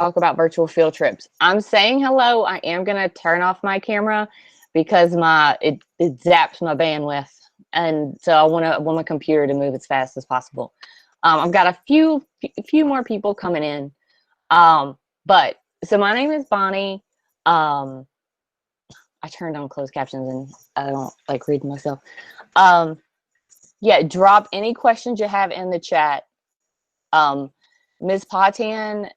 talk about virtual field trips. I'm saying hello. I am going to turn off my camera because it zaps my bandwidth. And so I want my computer to move as fast as possible. I've got a few more people coming in. But so my name is Bonnie. I turned on closed captions and I don't like reading myself. Yeah, drop any questions you have in the chat. Ms. Potan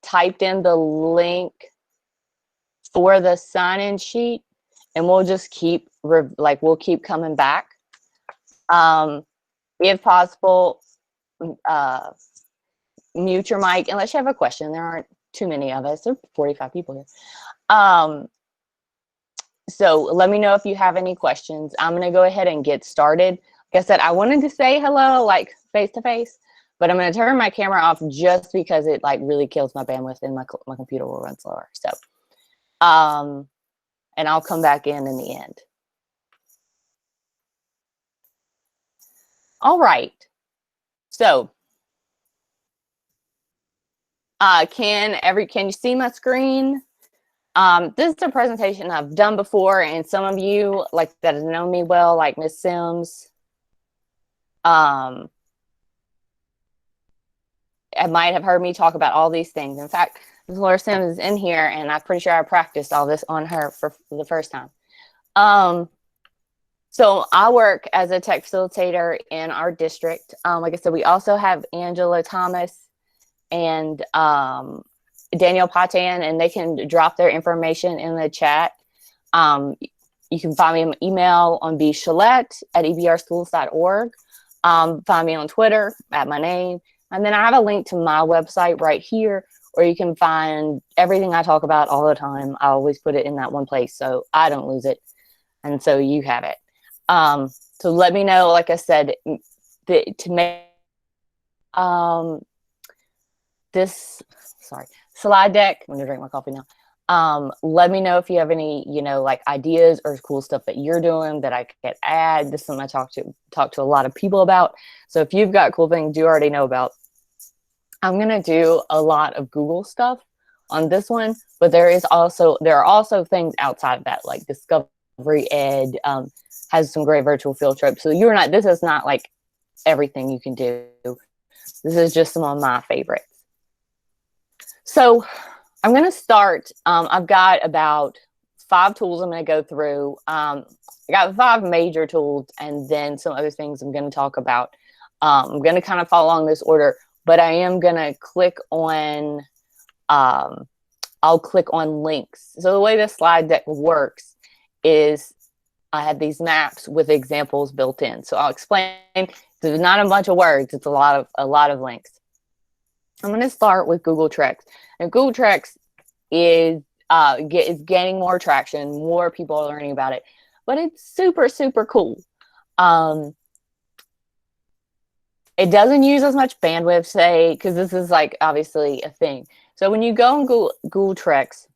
typed in the link for the sign-in sheet, and we'll just keep we'll keep coming back. If possible, mute your mic unless you have a question. There aren't too many of us. There are 45 people here. So let me know if you have any questions. I'm going to go ahead and get started. Like I said, I wanted to say hello, like face to face, but I'm going to turn my camera off just because it like really kills my bandwidth and my computer will run slower. So, and I'll come back in the end. All right. So, can you see my screen? This is a presentation I've done before, and some of you like that have known me well, like Miss Sims. I might have heard me talk about all these things. In fact, Ms. Laura Sims is in here, and I'm pretty sure I practiced all this on her for the first time. So I work as a tech facilitator in our district. Like I said, we also have Angela Thomas and Danielle Potan, and they can drop their information in the chat. You can find me an email on bchalette@ebrschools.org. Find me on Twitter at my name. And then I have a link to my website right here where you can find everything I talk about all the time. I always put it in that one place so I don't lose it. And so you have it. So let me know, like I said, to make this, sorry, slide deck. I'm gonna drink my coffee now. Let me know if you have any, like ideas or cool stuff that you're doing that I could add. This is something I talk to a lot of people about. So if you've got cool things you already know about, I'm gonna do a lot of Google stuff on this one, but there are also things outside of that, like Discovery Ed has some great virtual field trips. So this is not like everything you can do. This is just some of my favorites. So I'm going to start. I've got about 5 tools I'm going to go through. I got 5 major tools and then some other things I'm going to talk about. I'm going to kind of follow along this order, but I am going to click on, I'll click on links. So the way this slide deck works is I have these maps with examples built in. So I'll explain. There's not a bunch of words. It's a lot of links. I'm going to start with Google Treks. And Google Treks is gaining more traction. More people are learning about it. But it's super, super cool. It doesn't use as much bandwidth, say, because this is like obviously a thing. So when you go on Google Treks,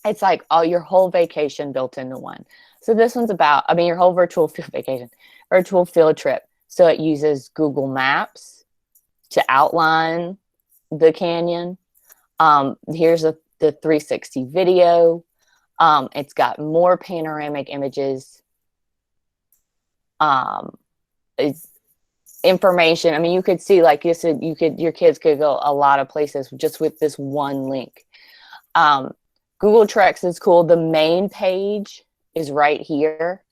it's like your whole vacation built into one. So this one's about, your whole virtual field trip. So it uses Google Maps to outline the canyon. Here's the 360 video. It's got more panoramic images. It's information. You could see, like you said, your kids could go a lot of places just with this one link. Google Treks is cool. The main page is right here.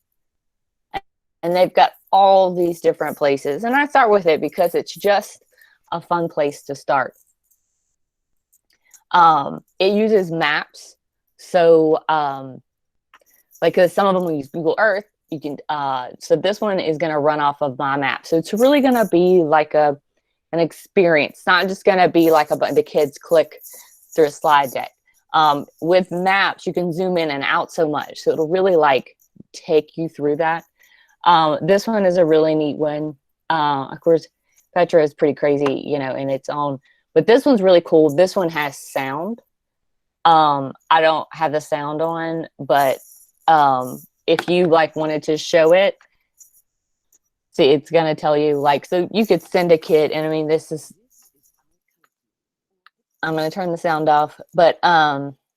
And they've got all these different places. And I start with it because it's just a fun place to start. It uses maps. So, because some of them will use Google Earth, you can, so this one is going to run off of my map. So it's really going to be like an experience. It's not just going to be like the kids click through a slide deck. With maps, you can zoom in and out so much. So it'll really like take you through that. This one is a really neat one. Of course, Petra is pretty crazy, in its own, but this one's really cool. This one has sound. I don't have the sound on, but if you wanted to show it, see, it's going to tell you so you could send a kid. And this is, I'm going to turn the sound off, but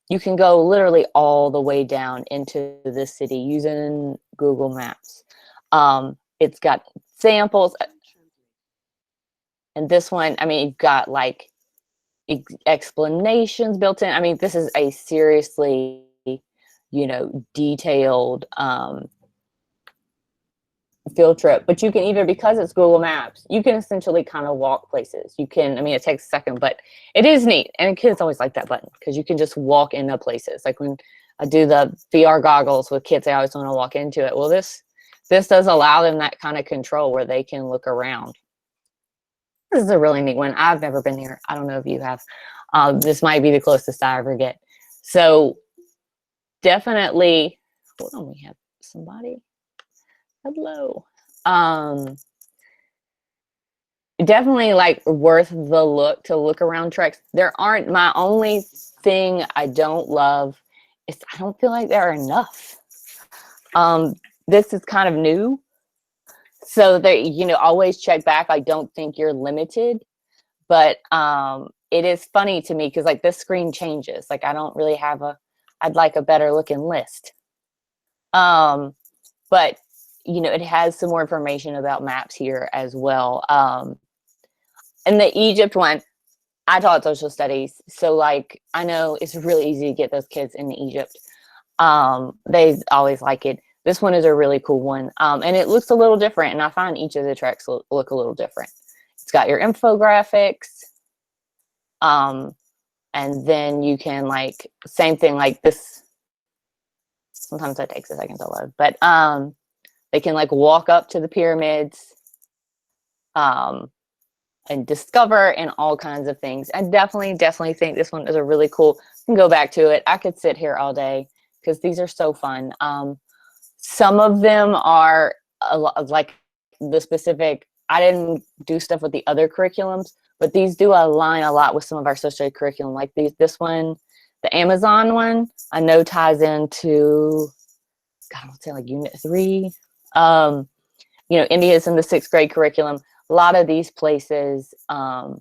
you can go literally all the way down into the city using Google Maps. It's got samples, and this one, I mean, you've got like explanations built in. I mean, this is a seriously, detailed field trip. But you can either, because it's Google Maps, you can essentially kind of walk places. You can, I mean, it takes a second, but it is neat. And kids always like that button because you can just walk into places. Like when I do the VR goggles with kids, they always want to walk into it. Well, this does allow them that kind of control where they can look around. This is a really neat one. I've never been here. I don't know if you have. This might be the closest I ever get. So definitely, hold on, we have somebody. Hello. Definitely like worth the look to look around treks. There aren't, my only thing I don't love is I don't feel like there are enough. This is kind of new. So they, always check back. I don't think you're limited, but it is funny to me because like this screen changes. Like I don't really have I'd like a better looking list. But it has some more information about maps here as well. And the Egypt one, I taught social studies. So like, I know it's really easy to get those kids into Egypt. They always like it. This one is a really cool one. And it looks a little different. And I find each of the treks look a little different. It's got your infographics. And then you can like, same thing like this. Sometimes that takes a second to load, but they can like walk up to the pyramids and discover and all kinds of things. I definitely think this one is a really cool, you can go back to it. I could sit here all day because these are so fun. Some of them are like the specific, I didn't do stuff with the other curriculums, but these do align a lot with some of our social curriculum. Like this one, the Amazon one, I know ties into, God, I would say like unit 3. India's in the 6th grade curriculum. A lot of these places are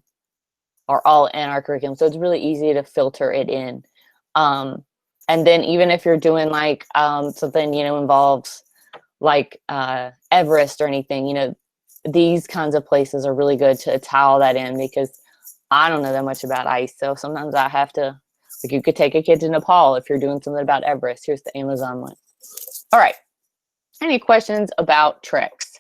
all in our curriculum, so it's really easy to filter it in. And then even if you're doing like something, involves like Everest or anything, these kinds of places are really good to tile that in because I don't know that much about ice. So sometimes I have to, like you could take a kid to Nepal if you're doing something about Everest. Here's the Amazon one. All right. Any questions about treks?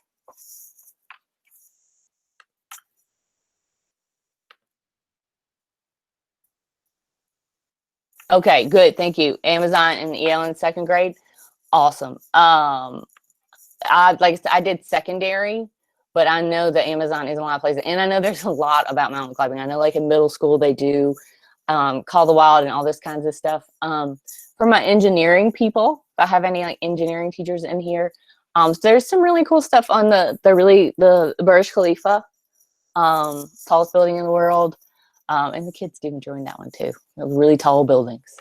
Okay, good. Thank you. Amazon and EL in 2nd grade. Awesome. I did secondary, but I know that Amazon is in a lot of places. And I know there's a lot about mountain climbing. I know like in middle school, they do Call the Wild and all this kinds of stuff. For my engineering people, if I have any like engineering teachers in here, so there's some really cool stuff on the Burj Khalifa, tallest building in the world. And the kids didn't join that one too. Really tall buildings.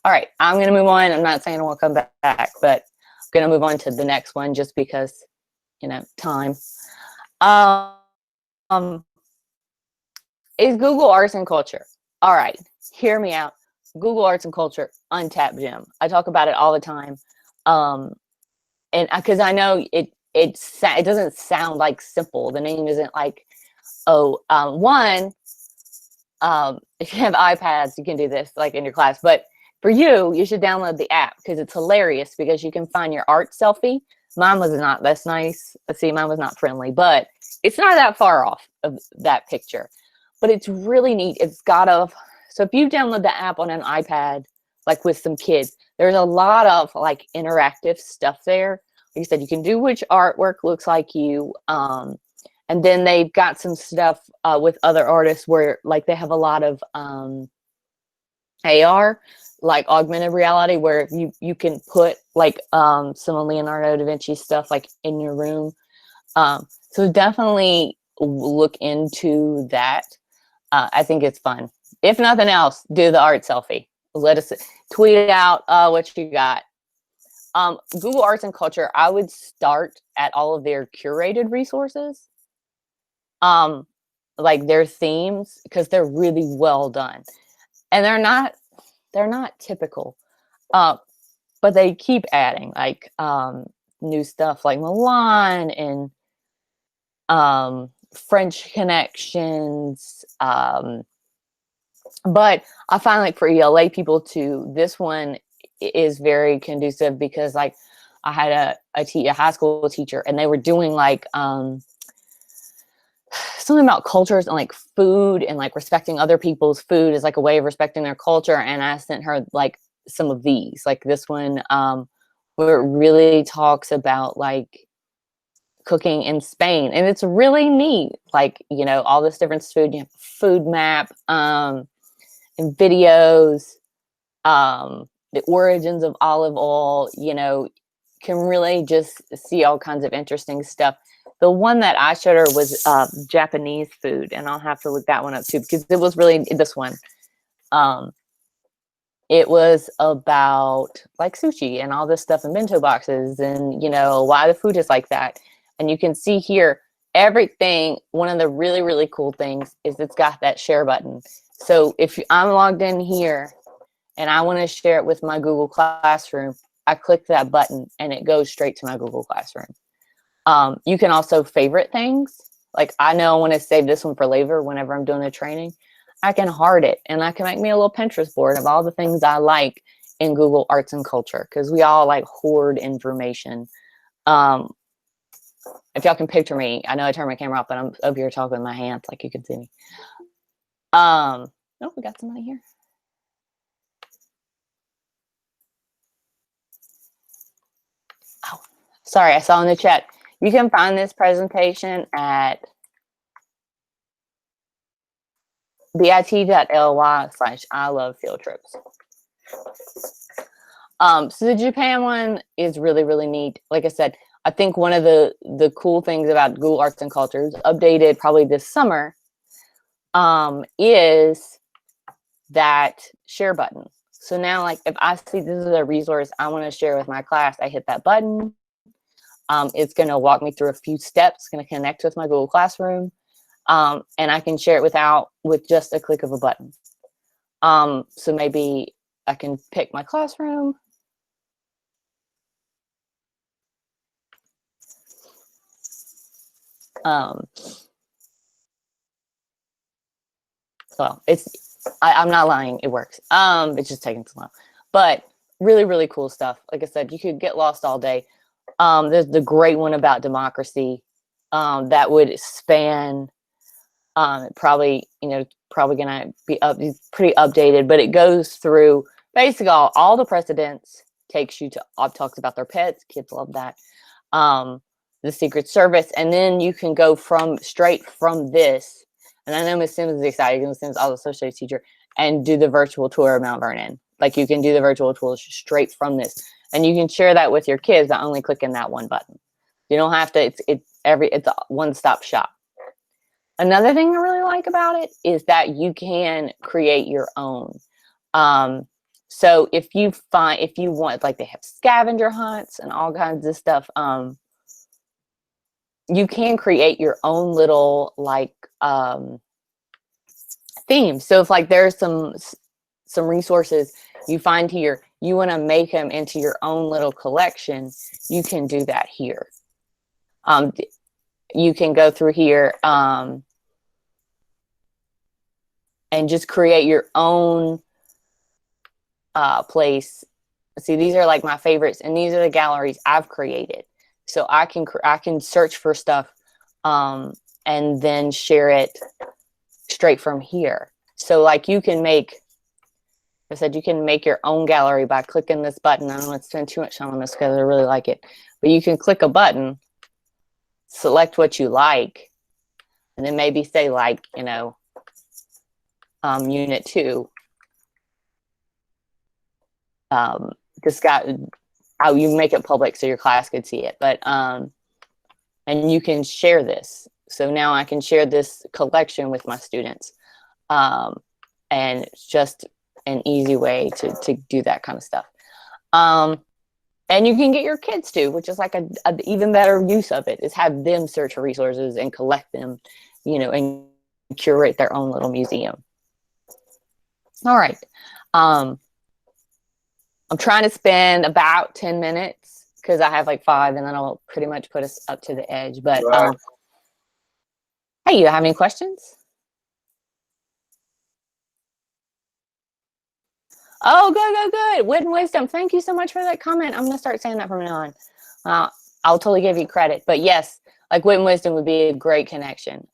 All right, I'm going to move on. I'm not saying I won't come back, but I'm going to move on to the next one just because, time. Is Google Arts and Culture. All right, hear me out. Google Arts and Culture, untapped gem. I talk about it all the time. And because I know it doesn't sound like simple. The name isn't like, if you have iPads, you can do this like in your class. But for you should download the app because it's hilarious because you can find your art selfie. Mine was not, that's nice. Let's see, mine was not friendly, but it's not that far off of that picture. But it's really neat. It's got so if you download the app on an iPad, like with some kids, there's a lot of like interactive stuff there. Like I said, you can do which artwork looks like you. And then they've got some stuff with other artists where like they have a lot of AR, like augmented reality, where you can put like some of Leonardo da Vinci stuff like in your room. So definitely look into that. I think it's fun. If nothing else, do the art selfie. Let us tweet out what you got. Google Arts and Culture, I would start at all of their curated resources. like their themes, because they're really well done, and they're not typical, but they keep adding like new stuff like Milan and French connections. But I find like for ELA people too, this one is very conducive because like I had a high school teacher, and they were doing like something about cultures and like food and like respecting other people's food is like a way of respecting their culture. And I sent her like some of these, like this one, where it really talks about like cooking in Spain, and it's really neat. Like, you know, all this different food, you have food map, and videos, the origins of olive oil, you know, can really just see all kinds of interesting stuff. The one that I showed her was Japanese food, and I'll have to look that one up too, because it was really this one. It was about like sushi and all this stuff in bento boxes, and you know why the food is like that. And you can see here everything. One of the really, really cool things is it's got that share button. So if I'm logged in here and I want to share it with my Google Classroom, I click that button and it goes straight to my Google Classroom. You can also favorite things. Like I know I want to save this one for later whenever I'm doing a training. I can heart it, and I can make me a little Pinterest board of all the things I like in Google Arts and Culture, because we all like hoard information. If y'all can picture me, I know I turned my camera off, but I'm over here talking with my hands like you can see me. Oh, we got somebody here. Oh, sorry, I saw in the chat. You can find this presentation at bit.ly/I love field trips. So the Japan one is really, really neat. Like I said, I think one of the cool things about Google Arts and Cultures, updated probably this summer, is that share button. So now, like if I see this is a resource I want to share with my class, I hit that button. It's going to walk me through a few steps. It's going to connect with my Google Classroom, and I can share it with just a click of a button. So maybe I can pick my classroom. Well, I'm not lying, it works. It's just taking too long, but really, really cool stuff. Like I said, you could get lost all day. There's the great one about democracy, that would span, probably gonna be pretty updated, but it goes through basically all the precedents, takes you to, talks about their pets, kids love that, the Secret Service, and then you can go straight from this. And I know Ms. Sims is excited. Ms. Sims is also a social teacher, and do the virtual tour of Mount Vernon. Like you can do the virtual tour straight from this, and you can share that with your kids by only clicking that one button. You don't have to. It's a one-stop shop. Another thing I really like about it is that you can create your own. So if you want, like they have scavenger hunts and all kinds of stuff, you can create your own little like theme. So if like there's some resources you find here, you want to make them into your own little collection, you can do that here. You can go through here and just create your own place. See, these are like my favorites, and these are the galleries I've created. So I can search for stuff and then share it straight from here. So like you can make your own gallery by clicking this button. I don't want to spend too much time on this because I really like it, but you can click a button, select what you like, and then maybe say like, unit 2. This guy, you make it public so your class could see it, but and you can share this. So now I can share this collection with my students, and it's just an easy way to do that kind of stuff. And you can get your kids to, which is like an even better use of it, is have them search for resources and collect them, and curate their own little museum. All right. I'm trying to spend about 10 minutes because I have like 5, and then I'll pretty much put us up to the edge. But hey, you have any questions? Oh, good. Wit and wisdom. Thank you so much for that comment. I'm gonna start saying that from now on. I'll totally give you credit. But yes, like wit and wisdom would be a great connection.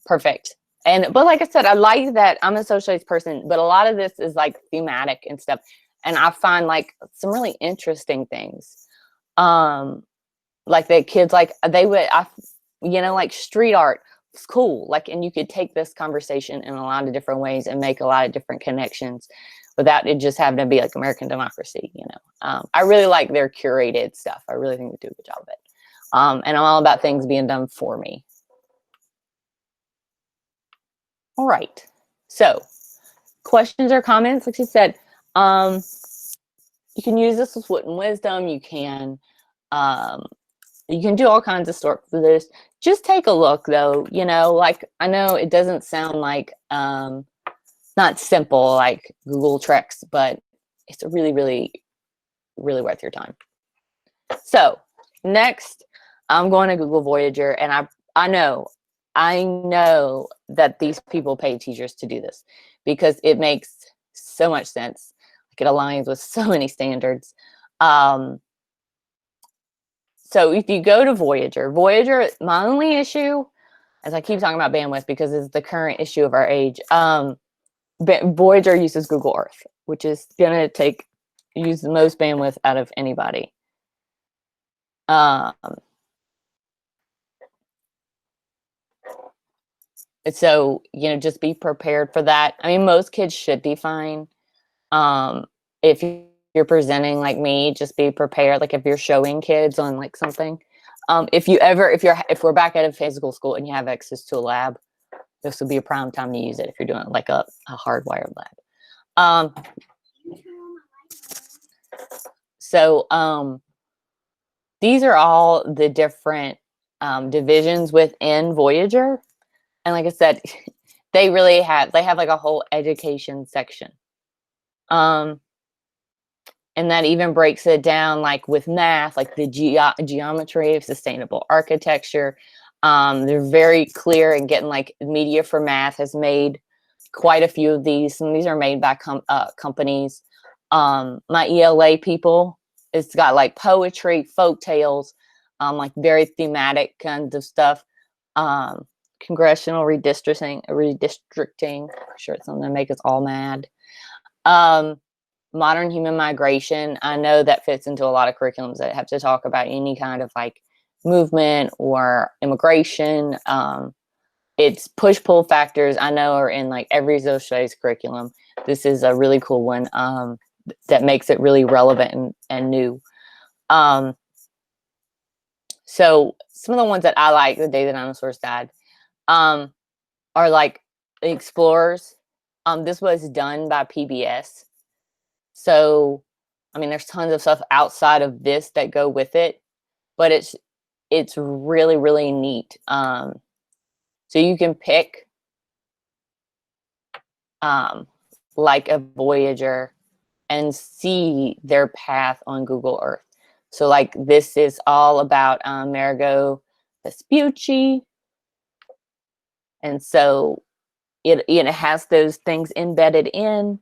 Perfect. But like I said, I like that I'm a socialized person, but a lot of this is like thematic and stuff. And I find like some really interesting things. Like the kids, like they would, like street art was cool. Like, and you could take this conversation in a lot of different ways and make a lot of different connections without it just having to be like American democracy, I really like their curated stuff. I really think they do a good job of it. And I'm all about things being done for me. All right. So questions or comments, like she said, you can use this with wit and wisdom. You can do all kinds of stuff for this. Just take a look though, like I know it doesn't sound like not simple like Google Tricks, but it's really, really, really worth your time. So next, I'm going to Google Voyager, and I know that these people pay teachers to do this because it makes so much sense. Like it aligns with so many standards. So if you go to Voyager, my only issue, as I keep talking about bandwidth because it's the current issue of our age, Voyager uses Google Earth, which is going to use the most bandwidth out of anybody. So, just be prepared for that. I mean, most kids should be fine. If you're presenting like me, just be prepared. Like if you're showing kids on like something, if we're back at a physical school and you have access to a lab, this would be a prime time to use it if you're doing like a hardwired lab. So these are all the different divisions within Voyager. And like I said, they have like a whole education section. And that even breaks it down like with math, like the geometry of sustainable architecture. They're very clear, and getting like Media for Math has made quite a few of these. Some of these are made by companies. My ELA people, it's got like poetry, folk tales, like very thematic kinds of stuff. Congressional redistricting. I'm sure it's something to make us all mad. Modern human migration. I know that fits into a lot of curriculums that have to talk about any kind of like movement or immigration. It's push-pull factors. I know are in like every social studies curriculum. This is a really cool one that makes it really relevant and new. So some of the ones that I like, the Day the Dinosaurs Died, are like Explorers. This was done by PBS. So, I mean, there's tons of stuff outside of this that go with it, but it's really, really neat. So you can pick like a Voyager and see their path on Google Earth. So like this is all about Amerigo Vespucci. And so it has those things embedded in,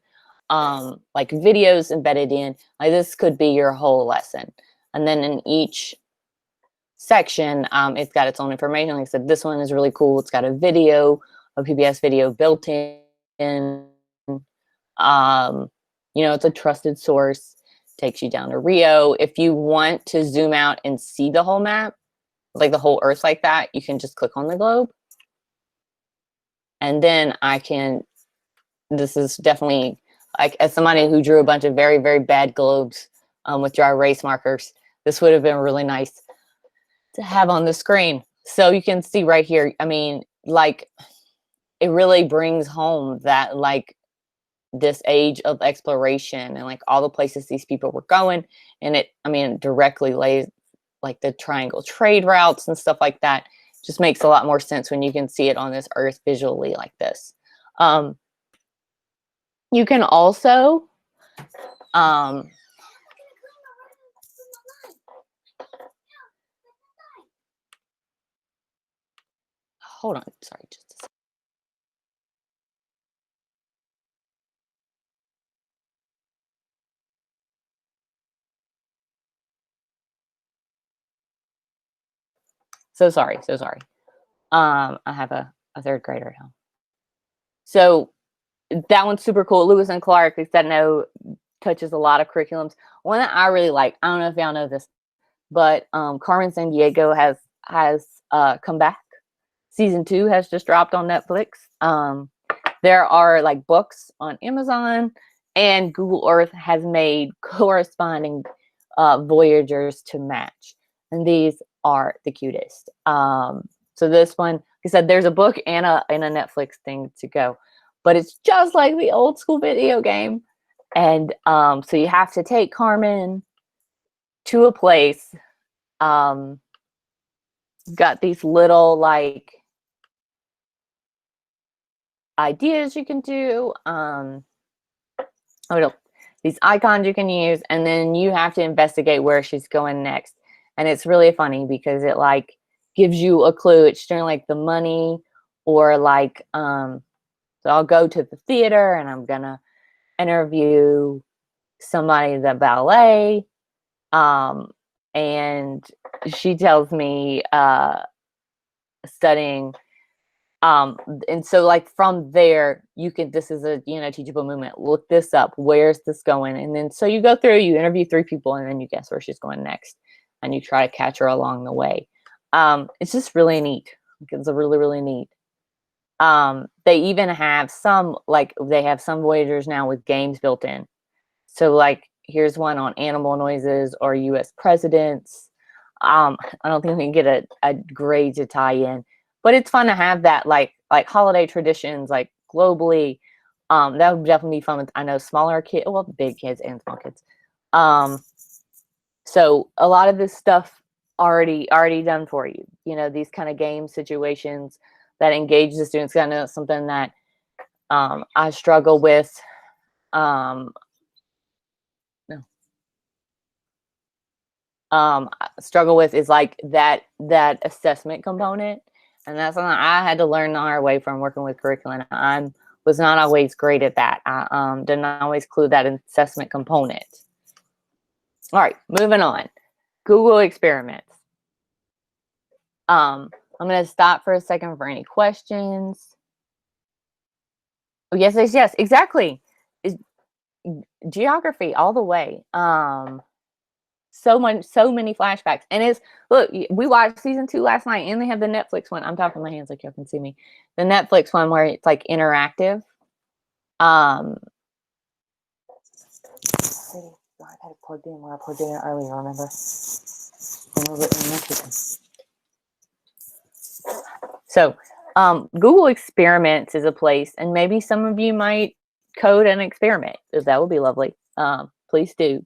like videos embedded in. Like this could be your whole lesson. And then in each section, it's got its own information. Like I said, this one is really cool. It's got a PBS video built in. It's a trusted source. Takes you down to Rio. If you want to zoom out and see the whole map, like the whole Earth like that, you can just click on the globe. And then this is definitely, like as somebody who drew a bunch of very, very bad globes with dry erase markers, this would have been really nice to have on the screen. So you can see right here, I mean, like it really brings home that like this age of exploration and like all the places these people were going. And it directly lays like the triangle trade routes and stuff like that. Just makes a lot more sense when you can see it on this earth visually like this. You can also hold on, sorry, just a second. So sorry. I have a third grader at home. So that one's super cool. Lewis and Clark, they said no, touches a lot of curriculums. One that I really like, I don't know if y'all know this, but Carmen Sandiego has come back. Season 2 has just dropped on Netflix. There are like books on Amazon, and Google Earth has made corresponding Voyagers to match, and these are the cutest. So this one, like I said, there's a book and a Netflix thing to go, but it's just like the old school video game. And so you have to take Carmen to a place. Got these little like ideas you can do. These icons you can use, and then you have to investigate where she's going next. And it's really funny because it like gives you a clue. It's during like the money, or like so I'll go to the theater and I'm gonna interview somebody in the ballet, and she tells me studying, and so like from there you can, this is a teachable movement, look this up, where's this going, and then so you go through, you interview 3 people, and then you guess where she's going next, and you try to catch her along the way. It's just really neat. It's a really neat. They even have some, like they have some Voyagers now with games built in. So like here's one on animal noises or US presidents. I don't think we can get a grade to tie in, but it's fun to have that like holiday traditions like globally. That would definitely be fun with, I know, smaller kids, well, big kids and small kids. So a lot of this stuff already done for you. These kind of game situations that engage the students. I know it's something that I struggle with. Struggle with is like that assessment component, and that's something I had to learn the hard way from working with curriculum. I was not always great at that. I didn't always include that assessment component. All right, moving on. Google experiments. I'm going to stop for a second for any questions. Oh, yes, exactly. Geography all the way. So many flashbacks, and it's, look, we watched season 2 last night, and they have the Netflix one. I'm talking my hands like y'all can see me. The Netflix one where it's like interactive. I had it plugged in where I plugged it in earlier. Remember? So, Google Experiments is a place, and maybe some of you might code an experiment. That would be lovely. Please do.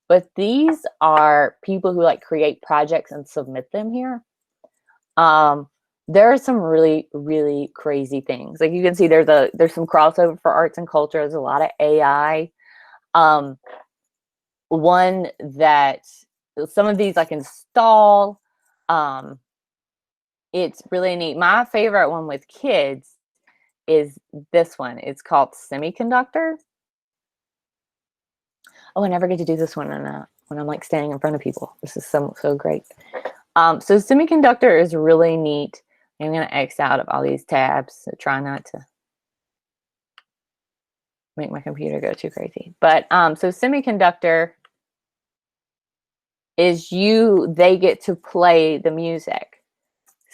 But these are people who like create projects and submit them here. There are some really crazy things. Like you can see there's some crossover for arts and culture. There's a lot of AI. One that some of these like install. It's really neat. My favorite one with kids is this one. It's called Semiconductor. Oh, I never get to do this one when I'm like standing in front of people. This is so great. So Semiconductor is really neat. I'm going to X out of all these tabs, so try not to make my computer go too crazy. But so Semiconductor is they get to play the music.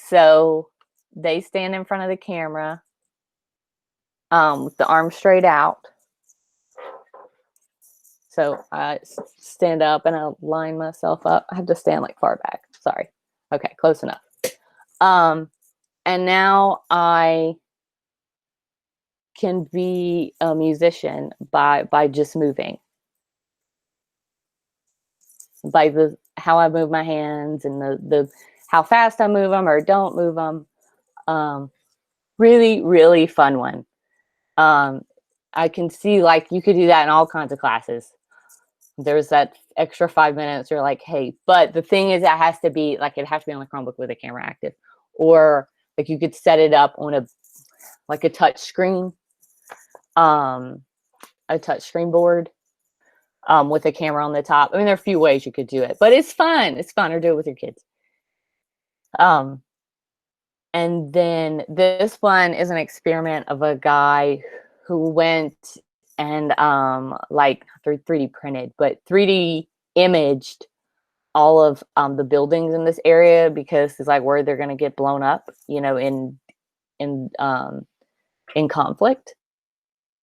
So they stand in front of the camera with the arm straight out. So I stand up and I line myself up. I have to stand like far back. Sorry. Okay, close enough. And now I can be a musician by just moving. By how I move my hands and the how fast I move them or don't move them. Really, really fun one. I can see like you could do that in all kinds of classes. There's that extra 5 minutes. You're like, hey, but the thing is, it has to be like it has to be on the Chromebook with a camera active, or like you could set it up on a touch screen, a touch screen board, with a camera on the top. I mean, there are a few ways you could do it, but it's fun. It's fun, or do it with your kids. And then this one is an experiment of a guy who went and like 3D printed, but 3D imaged all of the buildings in this area because it's like where they're going to get blown up, in conflict.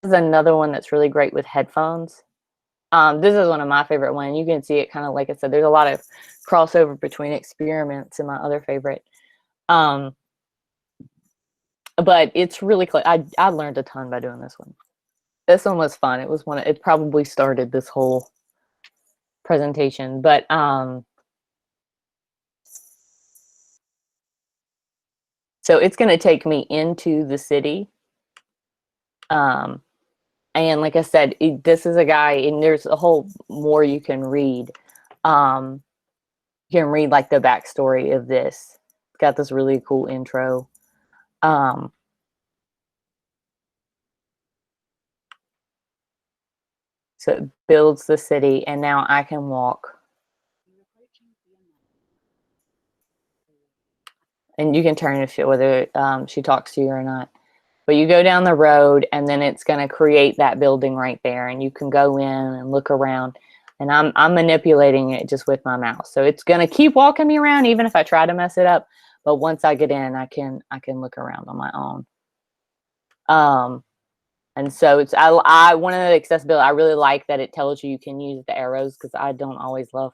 This is another one that's really great with headphones. This is one of my favorite ones. You can see it kind of like I said. There's a lot of crossover between experiments and my other favorite. But it's really cool. I learned a ton by doing this one. This one was fun. It was it probably started this whole presentation, but so it's going to take me into the city. And like I said, this is a guy, and there's a whole more you can read. You can read like the backstory of this. It's got this really cool intro. So it builds the city, and now I can walk. And you can turn if whether she talks to you or not. But you go down the road, and then it's going to create that building right there, and you can go in and look around. And I'm manipulating it just with my mouse, so it's going to keep walking me around, even if I try to mess it up. But once I get in, I can look around on my own. And so it's I one of the accessibility I really like that it tells you can use the arrows because I don't always love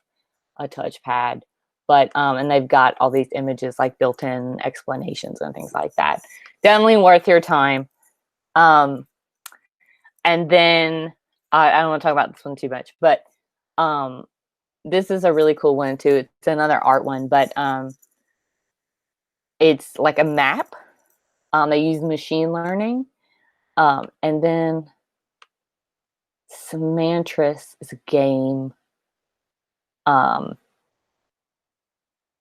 a touchpad. But and they've got all these images like built-in explanations and things like that. Definitely worth your time. And then I don't want to talk about this one too much, but this is a really cool one too. It's another art one, but it's like a map. They use machine learning, and then Semantris is a game,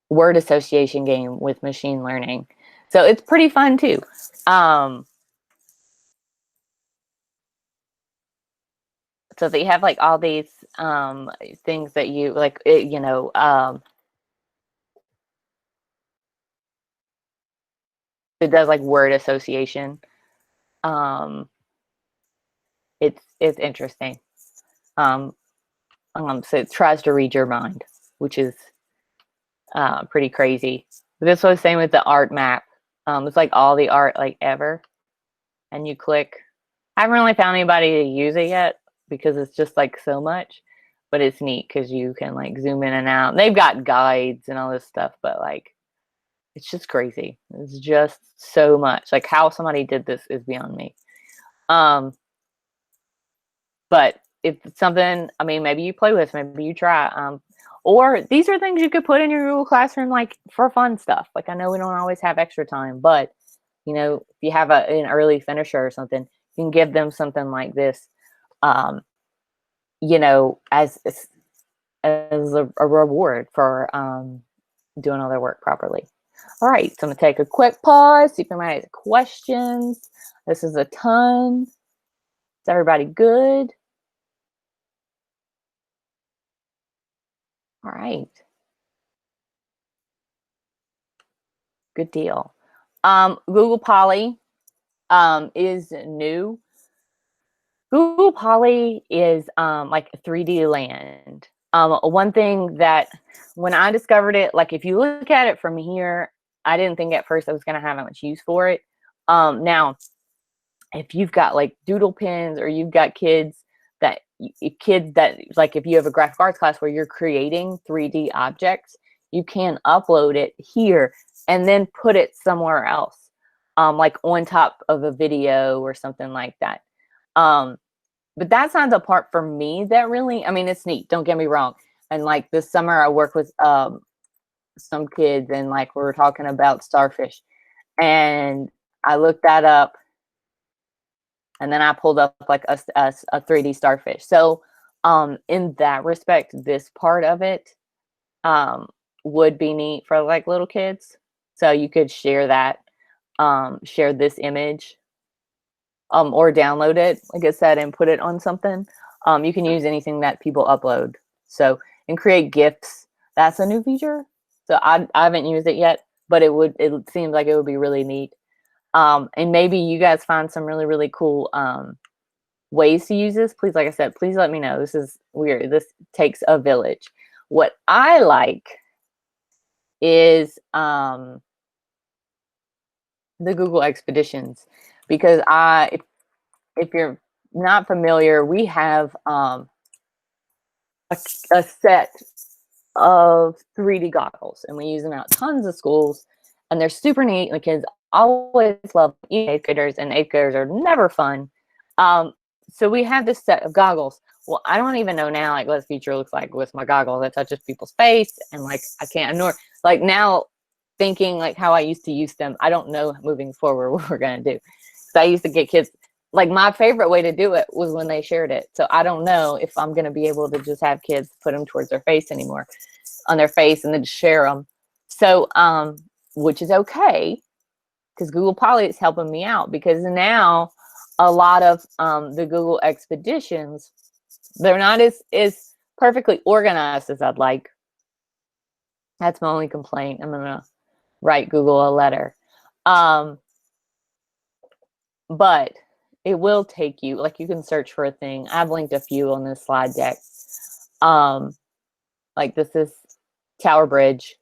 word association game with machine learning. So it's pretty fun too. So that you have like all these things that you like, it does like word association. It's interesting. So it tries to read your mind, which is pretty crazy. But this was the same with the art map. It's like all the art like ever, and you click. I haven't really found anybody to use it yet because it's just like so much, but it's neat because you can like zoom in and out. They've got guides and all this stuff, but like it's just crazy. It's just so much. Like how somebody did this is beyond me. But if it's something, I mean, maybe you play with, maybe you try. Or these are things you could put in your Google Classroom like for fun stuff. Like I know we don't always have extra time, but if you have an early finisher or something, you can give them something like this, as a reward for doing all their work properly. All right, so I'm gonna take a quick pause, see if anybody has questions. This is a ton. Is everybody good? All right. Good deal. Google Poly is new. Google Poly is like 3D land. One thing that when I discovered it, like if you look at it from here, I didn't think at first I was going to have that much use for it. Now, if you've got like doodle pins or you've got kids that like if you have a graphic arts class where you're creating 3D objects, you can upload it here and then put it somewhere else, like on top of a video or something like that. But that's not the part for me that really, I mean, it's neat. Don't get me wrong. And like this summer I work with some kids, and like we were talking about starfish, and I looked that up, and then I pulled up like a 3D starfish. So in that respect, this part of it would be neat for like little kids. So you could share that, share this image, or download it, like I said, and put it on something. You can use anything that people upload. So, and create GIFs. That's a new feature. So I haven't used it yet, but it seems like it would be really neat. And maybe you guys find some really, really cool ways to use this. Please, like I said, please let me know. This is weird. This takes a village. What I like is the Google Expeditions, because if you're not familiar, we have a set of 3D goggles, and we use them out tons of schools, and they're super neat, and the kids always love them. Eighth graders, and eighth graders are never fun. So we have this set of goggles. Well, I don't even know now like what the future looks like with my goggles. It touches people's face, and like I can't ignore. Like now, thinking like how I used to use them, I don't know moving forward what we're gonna do. So I used to get kids. Like my favorite way to do it was when they shared it. So I don't know if I'm gonna be able to just have kids put them towards their face anymore, on their face, and then just share them. So which is okay, because Google Poly is helping me out, because now a lot of the Google Expeditions, they're not as perfectly organized as I'd like. That's my only complaint. I'm gonna write Google a letter. But it will take you, like you can search for a thing. I've linked a few on this slide deck. Like this is Tower Bridge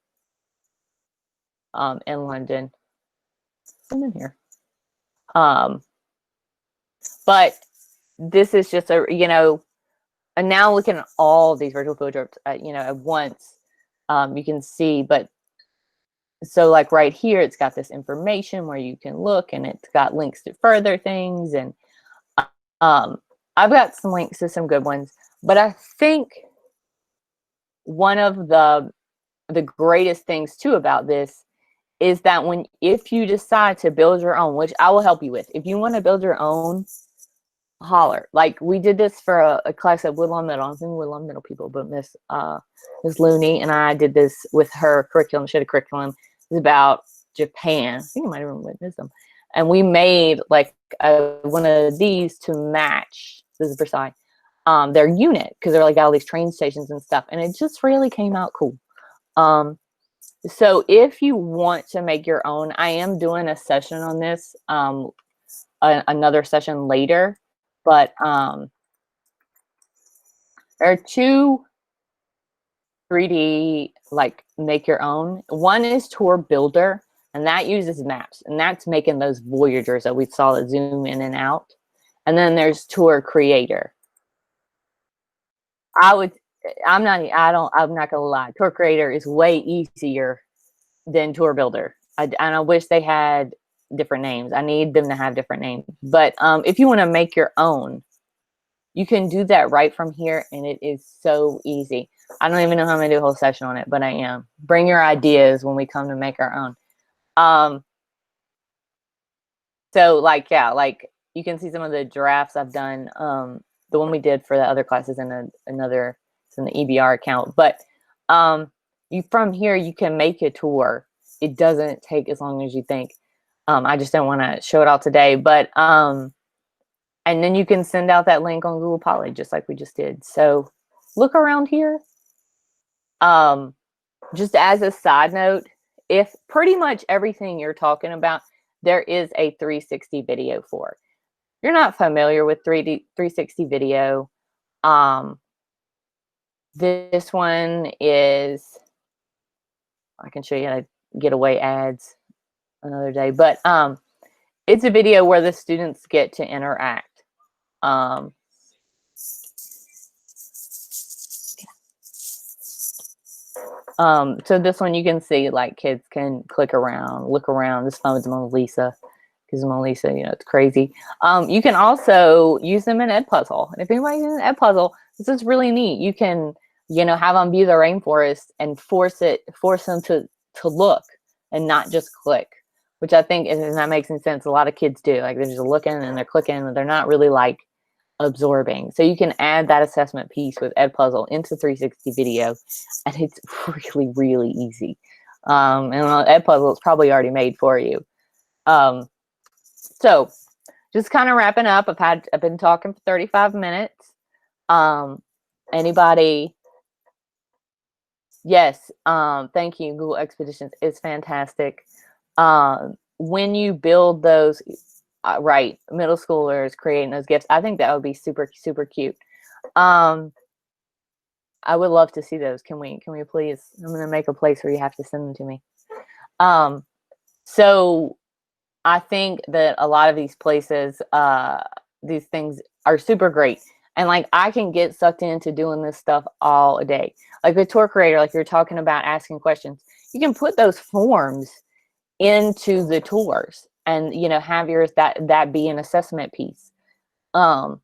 in London. I'm in here. But this is just a, and now looking at all these virtual field trips, at once, you can see, but so like right here, it's got this information where you can look, and it's got links to further things. And I've got some links to some good ones, but I think one of the greatest things too about this is that if you decide to build your own, which I will help you with, if you want to build your own, holler. Like we did this for a class at Woodlawn Middle. I was in Woodlawn Middle people, but Miss Looney and I did this with her curriculum. She had a curriculum. It was about Japan. I think you might have witnessed them. And we made like one of these to match, this is Versailles, their unit, because they're like got all these train stations and stuff. And it just really came out cool. So if you want to make your own, I am doing a session on this, another session later. But there are two 3D, like make your own. One is Tour Builder, and that uses maps, and that's making those Voyagers that we saw that zoom in and out. And then there's Tour Creator. I'm not gonna lie. Tour Creator is way easier than Tour Builder. And I wish they had different names. I need them to have different names. But if you want to make your own, you can do that right from here, and it is so easy. I don't even know how I'm gonna do a whole session on it, but I am. Bring your ideas when we come to make our own. So like, yeah, like you can see some of the drafts I've done. The one we did for the other classes in another, it's in the EBR account. But from here you can make a tour. It doesn't take as long as you think. I just don't want to show it all today, but and then you can send out that link on Google Poly, just like we just did. So look around here. Just as a side note, if pretty much everything you're talking about, there is a 360 video for. If you're not familiar with 360 video, this one is, I can show you how to get away ads another day, but it's a video where the students get to interact. So this one you can see like kids can click around, look around. This one is Mona Lisa, because Mona Lisa, it's crazy. You can also use them in Edpuzzle. And if anybody's in Edpuzzle, this is really neat. You can have them view the rainforest and force them to look and not just click, which I think, and that makes sense, a lot of kids do. Like, they're just looking and they're clicking and they're not really like absorbing. So you can add that assessment piece with Edpuzzle into 360 video, and it's really, really easy. And Edpuzzle is probably already made for you. So just kind of wrapping up, I've been talking for 35 minutes. Anybody? Yes. Thank you. Google Expeditions is fantastic. When you build those, right, middle schoolers creating those gifts, I think that would be super, super cute. I would love to see those. Can we please? I'm going to make a place where you have to send them to me. So I think that a lot of these places, these things are super great. And like, I can get sucked into doing this stuff all day. Like a tour creator, like you're talking about asking questions, you can put those forms into the tours and, have yours, that be an assessment piece. I'm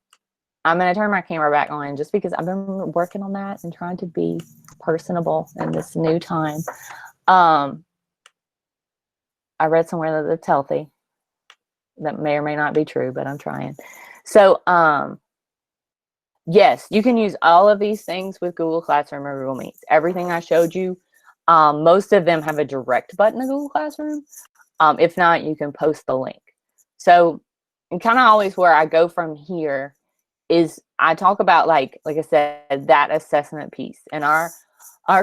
going to turn my camera back on just because I've been working on that and trying to be personable in this new time. I read somewhere that it's healthy. That may or may not be true, but I'm trying. So, yes, you can use all of these things with Google Classroom or Google Meets. Everything I showed you, most of them have a direct button to Google Classroom. If not, you can post the link. So, and kind of always where I go from here is I talk about, like I said, that assessment piece. And our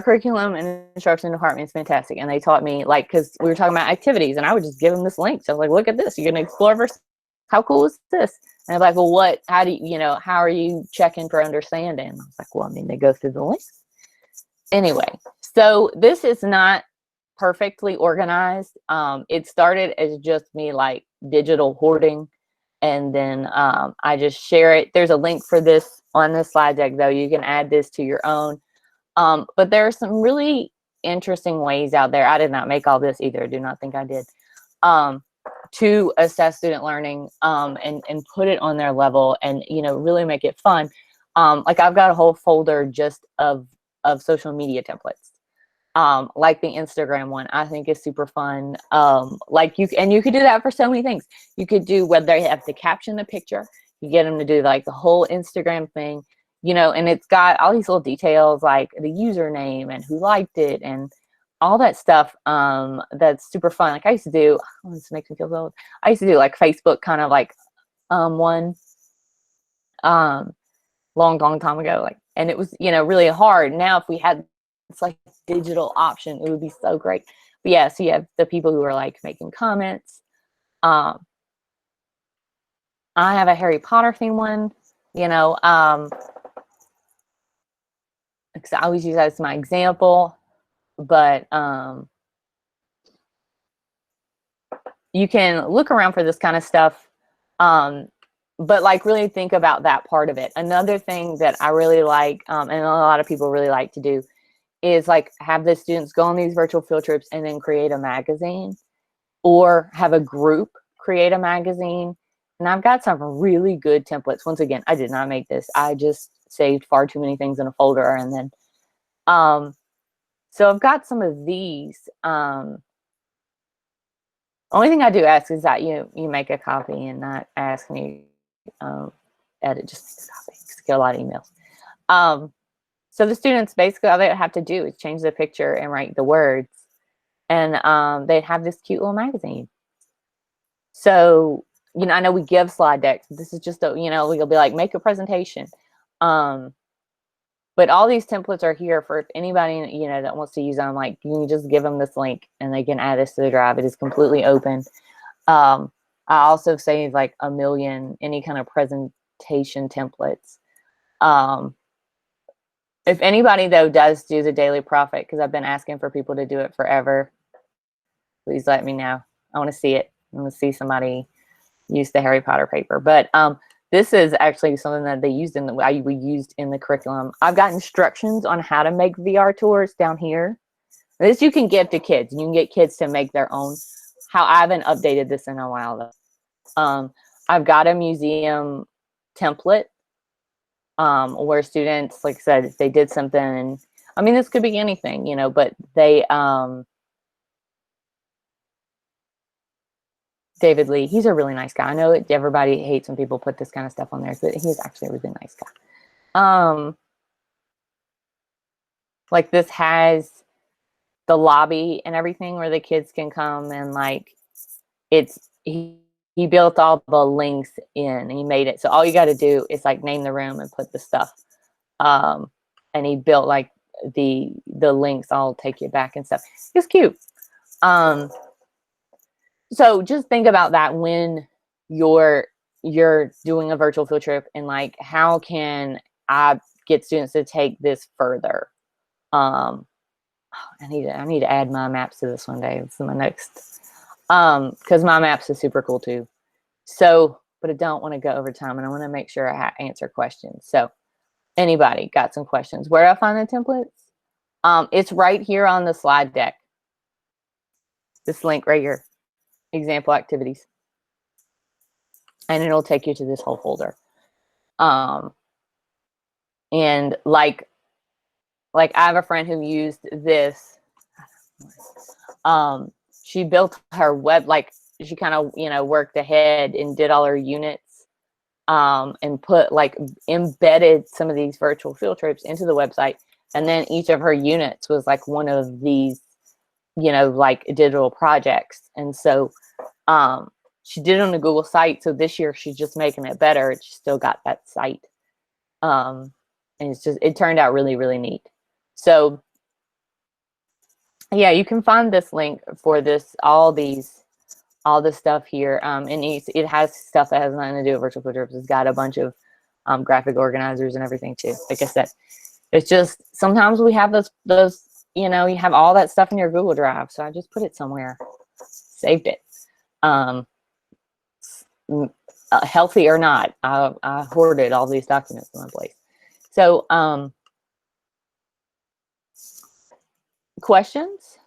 curriculum and instruction department is fantastic. And they taught me, like, because we were talking about activities and I would just give them this link. So like, look at this, you're going to explore versus, how cool is this? And I'm like, well, how do you, how are you checking for understanding? I was like, well, I mean, they go through the links. Anyway, so this is not perfectly organized. It started as just me like digital hoarding. And then I just share it. There's a link for this on this slide deck, though. You can add this to your own. But there are some really interesting ways out there. I did not make all this either. Do not think I did. To assess student learning and put it on their level and, really make it fun. Like I've got a whole folder just of social media templates. Like the Instagram one, I think is super fun. Like you could do that for so many things. You could do whether they have to caption the picture, you get them to do like the whole Instagram thing, and it's got all these little details like the username and who liked it and all that stuff. That's super fun. Like I used to do, oh, this makes me feel so old. I used to do like Facebook kind of like one long time ago, like, and it was really hard. Now if we had it's like digital option, it would be so great. But yeah, so you have the people who are like making comments. I have a Harry Potter theme one, because I always use that as my example, but you can look around for this kind of stuff, but like really think about that part of it. Another thing that I really like, and a lot of people really like to do, is like have the students go on these virtual field trips and then create a magazine, or have a group create a magazine. And I've got some really good templates. Once again, I did not make this. I just saved far too many things in a folder. And then, so I've got some of these. Only thing I do ask is that you make a copy and not ask me edit, just make a copy. Because I get a lot of emails. So the students, basically all they have to do is change the picture and write the words, and they'd have this cute little magazine. So, I know we give slide decks. This is just we'll be like, make a presentation. But all these templates are here for anybody, that wants to use them. Like, you can just give them this link and they can add this to the drive. It is completely open. I also save like 1 million, any kind of presentation templates. If anybody, though, does do the Daily Prophet, because I've been asking for people to do it forever, please let me know. I want to see it. I want to see somebody use the Harry Potter paper. But this is actually something that they used we used in the curriculum. I've got instructions on how to make VR tours down here. This you can give to kids. You can get kids to make their own. I haven't updated this in a while, though. I've got a museum template where students, like I said, if they did something, and I mean, this could be anything, you know, but they, David Lee, he's a really nice guy. I know everybody hates when people put this kind of stuff on there, but he's actually a really nice guy. Like this has the lobby and everything where the kids can come, and like he built all the links in, and he made it so all you got to do is like name the room and put the stuff. And he built like the links all take you back and stuff. It's cute. So just think about that when you're doing a virtual field trip, and like, how can I get students to take this further? I need to add my maps to this one day. It's my next, because my maps is super cool too. So, but I don't want to go over time, and I want to make sure I answer questions. So, anybody got some questions? Where do I find the templates? It's right here on the slide deck. This link right here, example activities, and it'll take you to this whole folder. And like I have a friend who used this. She built her web, like she kind of, you know, worked ahead and did all her units, and put like embedded some of these virtual field trips into the website. And then each of her units was like one of these, you know, like digital projects. And so she did it on the Google site. So this year she's just making it better. She still got that site. And it turned out really, really neat. So yeah, you can find this link for this, all this stuff here. And it has stuff that has nothing to do with virtual field trips. It's got a bunch of graphic organizers and everything too. Like I said, it's just sometimes we have those, you know, you have all that stuff in your Google Drive. So I just put it somewhere, saved it. Healthy or not, I hoarded all these documents in one place. So questions?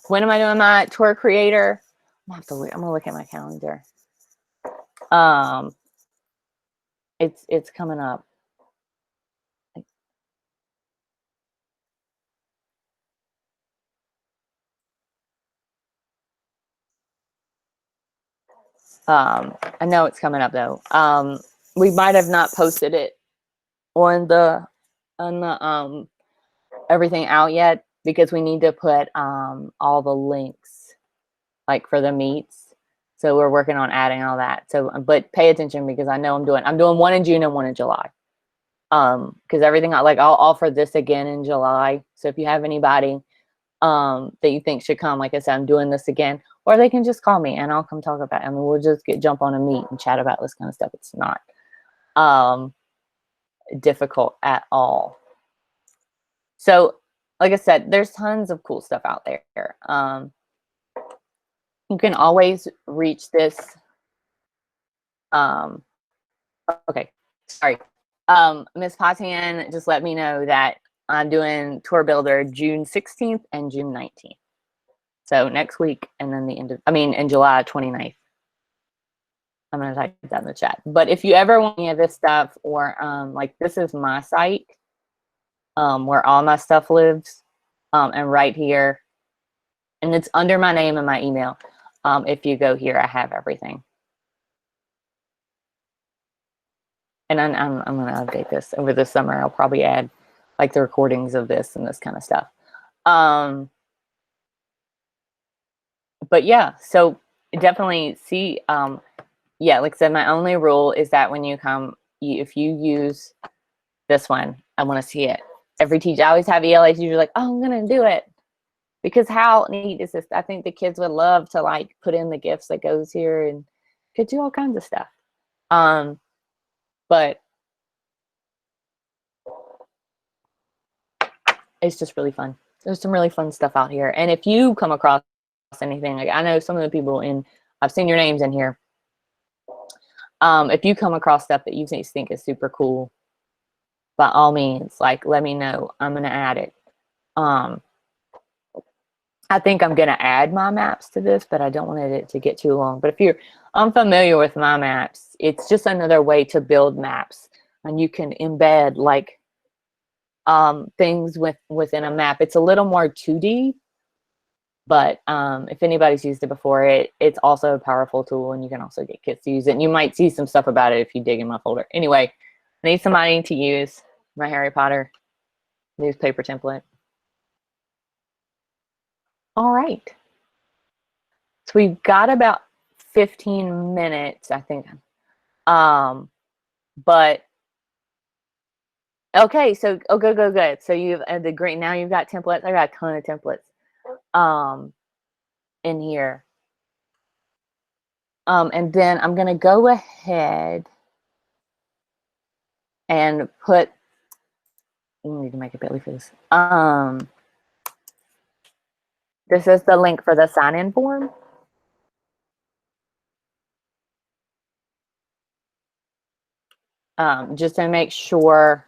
When am I doing my tour creator? I'm gonna look at my calendar. It's coming up. I know it's coming up though. We might have not posted it on the everything out yet, because we need to put all the links like for the meets. So we're working on adding all that. So, but pay attention, because I know I'm doing one in June and one in July. Because everything, like I'll offer this again in July. So if you have anybody that you think should come, like I said, I'm doing this again, or they can just call me and I'll come talk about it. I mean, we'll just jump on a meet and chat about this kind of stuff. It's not difficult at all. So like I said, there's tons of cool stuff out there. You can always reach this. Okay, sorry. Ms. Potian just let me know that I'm doing Tour Builder June 16th and June 19th. So next week, and then in July 29th. I'm going to type that in the chat. But if you ever want any of this stuff, or like this is my site where all my stuff lives, and right here, and it's under my name and my email. If you go here, I have everything. And I'm going to update this over the summer. I'll probably add like the recordings of this and this kind of stuff. But yeah, so definitely see, yeah, like I said, my only rule is that when you come, if you use this one, I want to see it. Every teacher, I always have ELA teachers like, oh, I'm going to do it. Because how neat is this? I think the kids would love to like put in the gifts that goes here, and could do all kinds of stuff. But it's just really fun. There's some really fun stuff out here. And if you come across anything, like I know some of the people I've seen your names in here. If you come across stuff that you think is super cool, by all means, like let me know. I'm gonna add it. I think I'm going to add my maps to this, but I don't want it to get too long. But if you're unfamiliar with my maps, it's just another way to build maps, and you can embed like things within a map. It's a little more 2D, but if anybody's used it before, it's also a powerful tool, and you can also get kids to use it. And you might see some stuff about it if you dig in my folder. Anyway, I need somebody to use my Harry Potter newspaper template. All right. So we've got about 15 minutes, I think. But okay, so good. So you've the green, now you've got templates. I got a ton of templates in here. And then I'm gonna go ahead and put, we need to make a bit.ly for this. This is the link for the sign-in form. Just to make sure.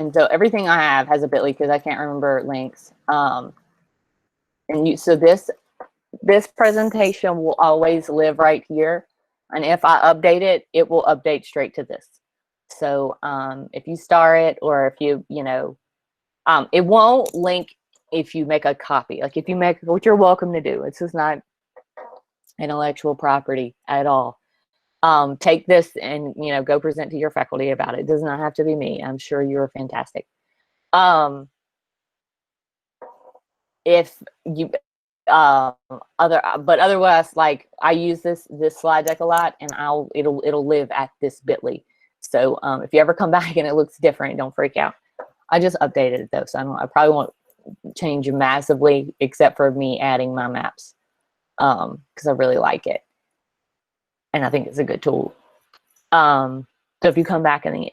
And so everything I have has a bit.ly because I can't remember links. So this presentation will always live right here. And if I update it, it will update straight to this. So if you star it, or if it won't link if you make a copy. Like if you make, which you're welcome to do. It's just not intellectual property at all. Take this and, go present to your faculty about it. It does not have to be me. I'm sure you're fantastic. If you, otherwise, like I use this slide deck a lot, and it'll live at this bit.ly. So if you ever come back and it looks different, don't freak out. I just updated it though, so I probably won't change massively, except for me adding my maps, because I really like it, and I think it's a good tool. So if you come back and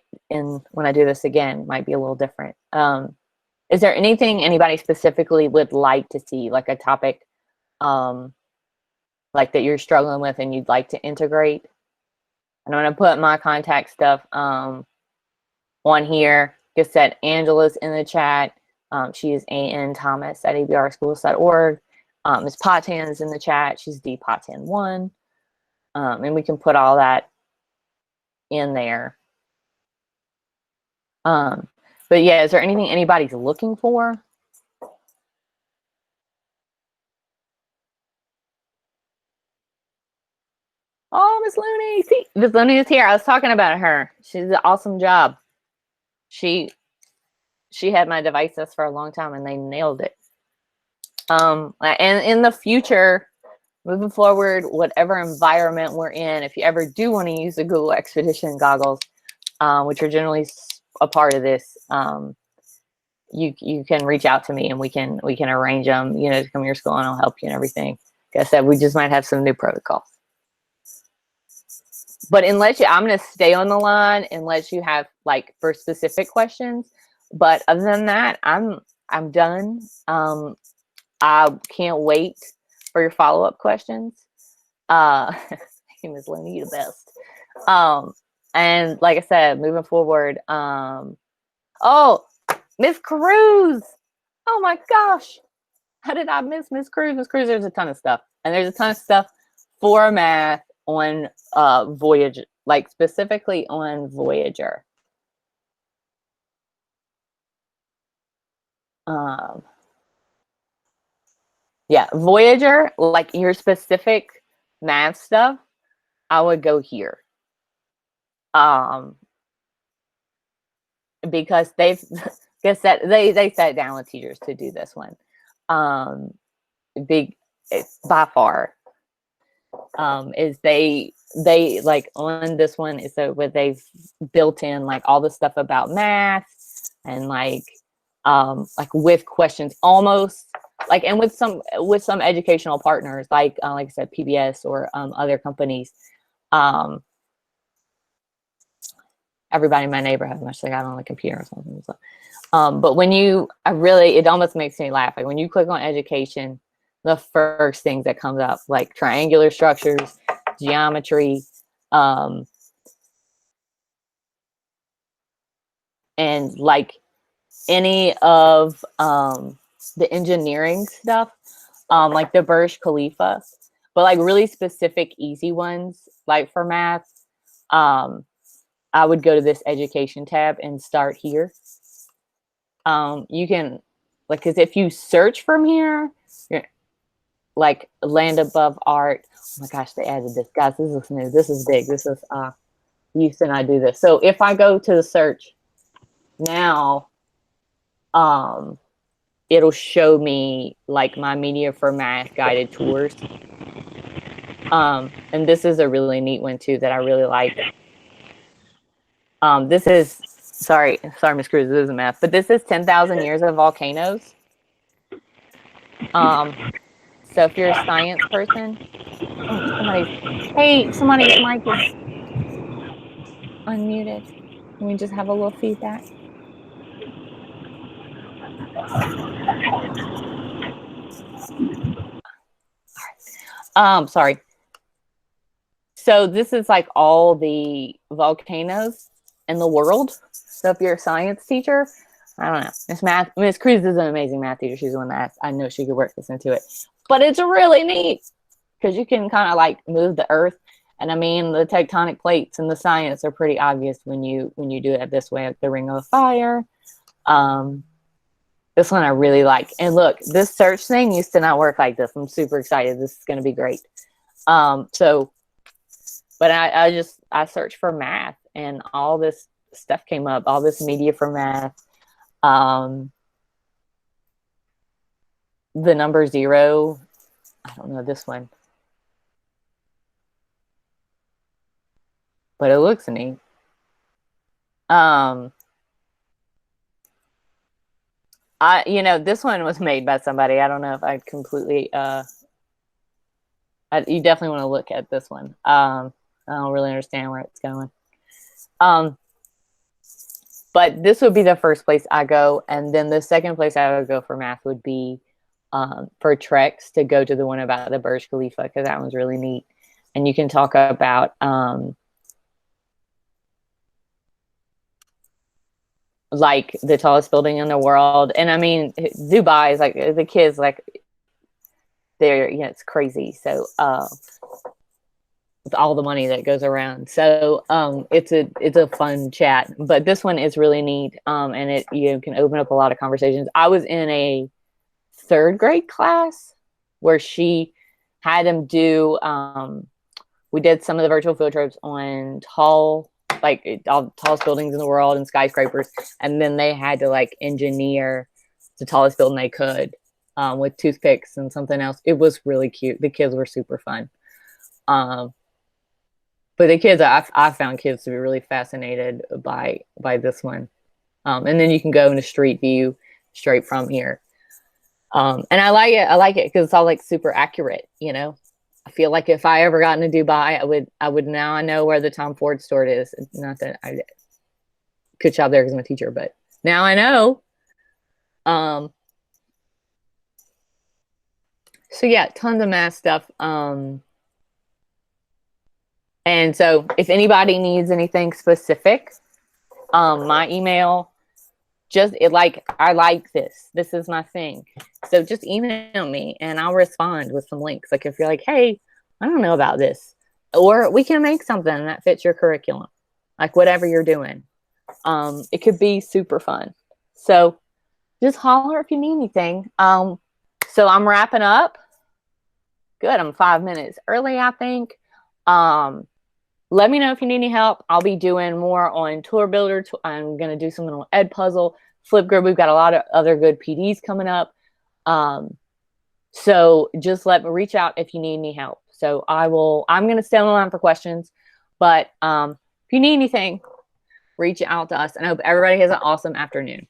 when I do this again, it might be a little different. Is there anything anybody specifically would like to see, like a topic, like that you're struggling with and you'd like to integrate? And I'm gonna put my contact stuff on here. Just said Angela's in the chat. She is A.N. Thomas at abrschools.org. Ms. Potan's in the chat. She's dpotan1. And we can put all that in there. But yeah, is there anything anybody's looking for? Oh, Miss Looney. See, Miss Looney is here. I was talking about her. She's an awesome job. She had my devices for a long time, and they nailed it. And in the future, moving forward, whatever environment we're in, if you ever do want to use the Google Expedition goggles, which are generally a part of this, you can reach out to me, and we can arrange them, to come to your school, and I'll help you and everything. Like I said, we just might have some new protocols. But I'm going to stay on the line unless you have like for specific questions. But other than that, I'm done. I can't wait for your follow-up questions. Ms. Looney, you the best. And like I said, moving forward, oh, Miss Cruz. Oh my gosh. How did I miss Miss Cruz? Miss Cruz, there's a ton of stuff. And there's a ton of stuff for math on Voyager, like specifically on Voyager. Yeah, Voyager, like your specific math stuff, I would go here. Because they sat down with teachers to do this one. By far. Is they like on this one is so where they've built in like all the stuff about math and like with questions almost like, and with some educational partners like I said, PBS or other companies. Everybody in my neighborhood must have got on the computer or something. So, but when it almost makes me laugh. Like when you click on education, the first things that comes up, like triangular structures, geometry, and like any of the engineering stuff, like the Burj Khalifa, but like really specific, easy ones, like for math, I would go to this education tab and start here. You can, like, because if you search from here, you're like land above art. Oh my gosh, they added this. Guys, this is new. This is big. This is, used to not do this. So if I go to the search now, it'll show me like my media for math guided tours. And this is a really neat one too that I really like. This is, sorry, Miss Cruz, this isn't math, but this is 10,000 years of volcanoes. So if you're a science person, somebody's mic is unmuted. Can we just have a little feedback? Sorry. So this is like all the volcanoes in the world. So if you're a science teacher, I don't know. Miss Cruz is an amazing math teacher. She's the one that I know she could work this into it. But it's really neat because you can kind of like move the earth. And I mean, the tectonic plates and the science are pretty obvious when you do it this way, like the Ring of Fire. This one I really like. And look, this search thing used to not work like this. I'm super excited. This is going to be great. But I searched for math and all this stuff came up, all this media for math. The number 0, I don't know this one, but it looks neat. This one was made by somebody. I don't know if I completely, you definitely want to look at this one. I don't really understand where it's going. But this would be the first place I go. And then the second place I would go for math would be for treks, to go to the one about the Burj Khalifa, because that one's really neat. And you can talk about like the tallest building in the world. And I mean, Dubai is like, the kids, like, they're, it's crazy. So with all the money that goes around. So it's a fun chat. But this one is really neat. And you can open up a lot of conversations. I was in a 3rd grade class where she had them do, we did some of the virtual field trips on all the tallest buildings in the world and skyscrapers. And then they had to like engineer the tallest building they could with toothpicks and something else. It was really cute. The kids were super fun. But the kids, I found kids to be really fascinated by this one. And then you can go into Street View straight from here. And I like it because it's all like super accurate, I feel like if I ever got into Dubai, I would now I know where the Tom Ford store is. Not that I could shop there because I'm a teacher, but now I know. So yeah, tons of math stuff. And so if anybody needs anything specific, my email, I like this. This is my thing. So just email me and I'll respond with some links. Like if you're like, hey, I don't know about this, or we can make something that fits your curriculum, like whatever you're doing. It could be super fun. So just holler if you need anything. So I'm wrapping up. Good. I'm 5 minutes early, I think. Let me know if you need any help. I'll be doing more on Tour Builder. I'm going to do something on Edpuzzle, Flipgrid. We've got a lot of other good PDs coming up. So just reach out if you need any help. So I'm going to stay on the line for questions, but if you need anything, reach out to us. And I hope everybody has an awesome afternoon.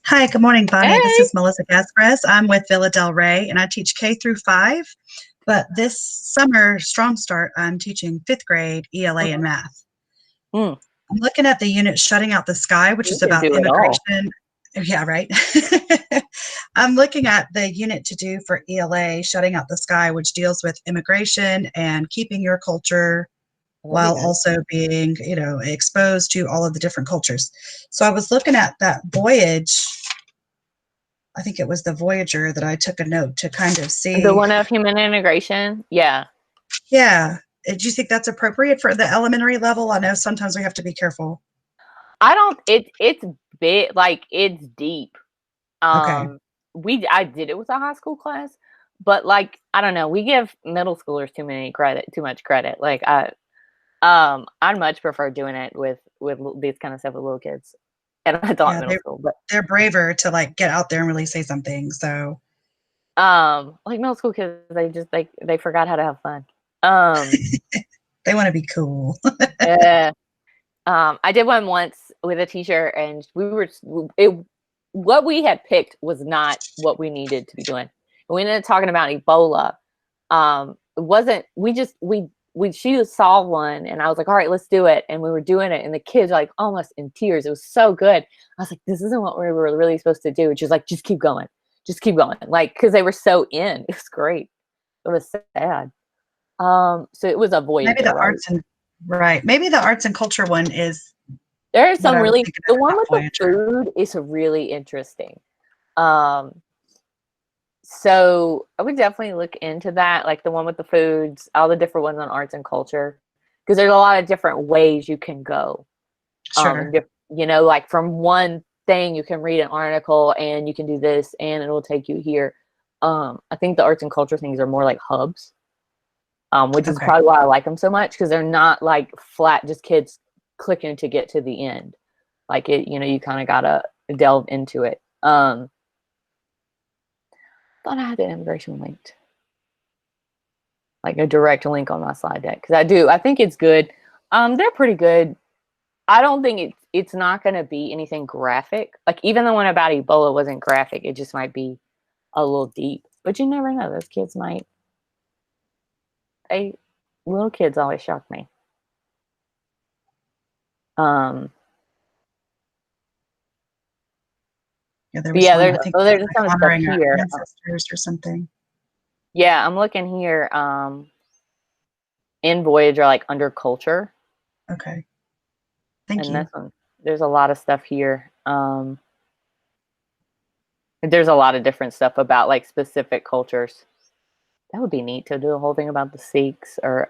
Hi, good morning, Bonnie. Hey. This is Melissa Gaspares. I'm with Villa Del Rey, and I teach K through 5. But this summer, Strong Start, I'm teaching 5th grade ELA and math. I'm looking at the unit Shutting Out the Sky, which is about immigration. Yeah, right. I'm looking at the unit to do for ELA, Shutting Out the Sky, which deals with immigration and keeping your culture That'd be while nice. also being, exposed to all of the different cultures. So I was looking at that voyage. I think it was the Voyager that I took a note to kind of The see. one of human integration. Yeah. Yeah. Do you think that's appropriate for the elementary level? I know sometimes we have to be careful. I don't it's big, like it's deep. Okay. I did it with a high school class, but like I don't know, we give middle schoolers too much credit. Like I'd much prefer doing it with these kind of stuff with little kids. And I taught Yeah, middle school, but they're braver to like get out there and really say something. So like middle school kids, they forgot how to have fun. Um they want to be cool. yeah. I did one once with a teacher, and what we had picked was not what we needed to be doing. We ended up talking about Ebola. It wasn't. She saw one, and I was like, "All right, let's do it." And we were doing it, and the kids were like almost in tears. It was so good. I was like, "This isn't what we were really supposed to do." And she was like, just keep going," like because they were so in. It was great. It was sad. So it was a Maybe Voyager, the right? arts and right. Maybe the arts and culture one is There are what some I was really thinking the of, one not with the Voyager. food is really interesting. Um, so I would definitely look into that, like the one with the foods, all the different ones on arts and culture, because there's a lot of different ways you can go. And Sure. like from one thing you can read an article and you can do this and it will take you here. I think the arts and culture things are more like hubs, which is Okay. probably why I like them so much because they're not like flat, just kids clicking to get to the end. Like you kind of gotta delve into it. Thought I had the immigration linked, like a direct link on my slide deck because I do. I think it's good. They're pretty good. I don't think it's not going to be anything graphic. Like even the one about Ebola wasn't graphic. It just might be a little deep. But you never know. Those kids might. They Little kids always shock me. Um, Yeah, there but was yeah, one I think there's like some stuff honoring our here. ancestors or something. Yeah, I'm looking here. In Voyager, like under culture, Okay. Thank and you. this one, there's a lot of stuff here. There's a lot of different stuff about like specific cultures. That would be neat to do a whole thing about the Sikhs or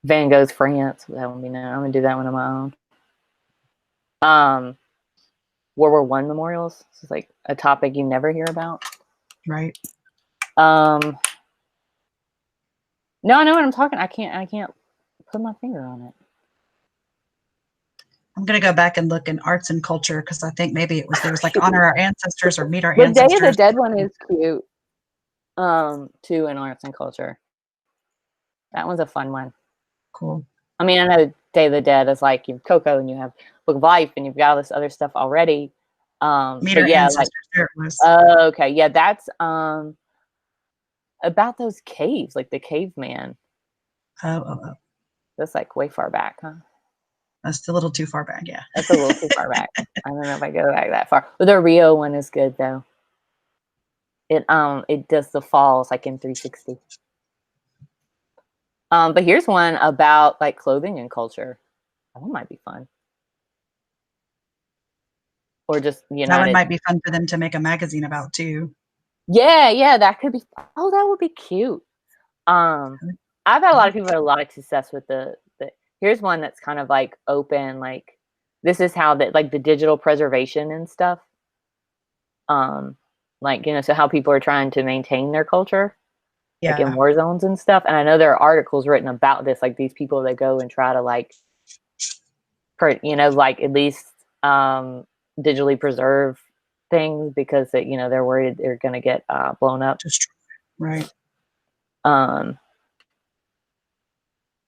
Van Gogh's France. That would be nice. I'm gonna do that one on my own. Um, World War One memorials. This is like a topic you never hear about. Right. Um, no, I know what I'm talking. I can't put my finger on it. I'm gonna go back and look in arts and culture because I think maybe there was like honor our ancestors or meet our The Day of the ancestors. Dead one is cute. Too in arts and culture. That one's a fun one. Cool. I mean, I know Day of the Dead is like you have Coco and you have Book of Life and you've got all this other stuff already. Meet But our yeah, like ancestors. There it was. okay, yeah, that's about those caves, like the caveman. Oh. That's like way far back, huh? That's a little too far back. Yeah. That's a little too far back. I don't know if I go back that far. But the Rio one is good though. It does the falls like in 360. But here's one about like clothing and culture. That one might be fun. Or just That one United. might be fun for them to make a magazine about too. Yeah, that could be. Oh, that would be cute. Um, I've had a lot of people that have a lot of success with the. Here's one that's kind of like open, like this is how that like the digital preservation and stuff. Um, like so how people are trying to maintain their culture, like in Yeah. war zones and stuff. And I know there are articles written about this, like these people that go and try to like, like at least digitally preserve things because they're worried they're going to get blown up. Just right. Um,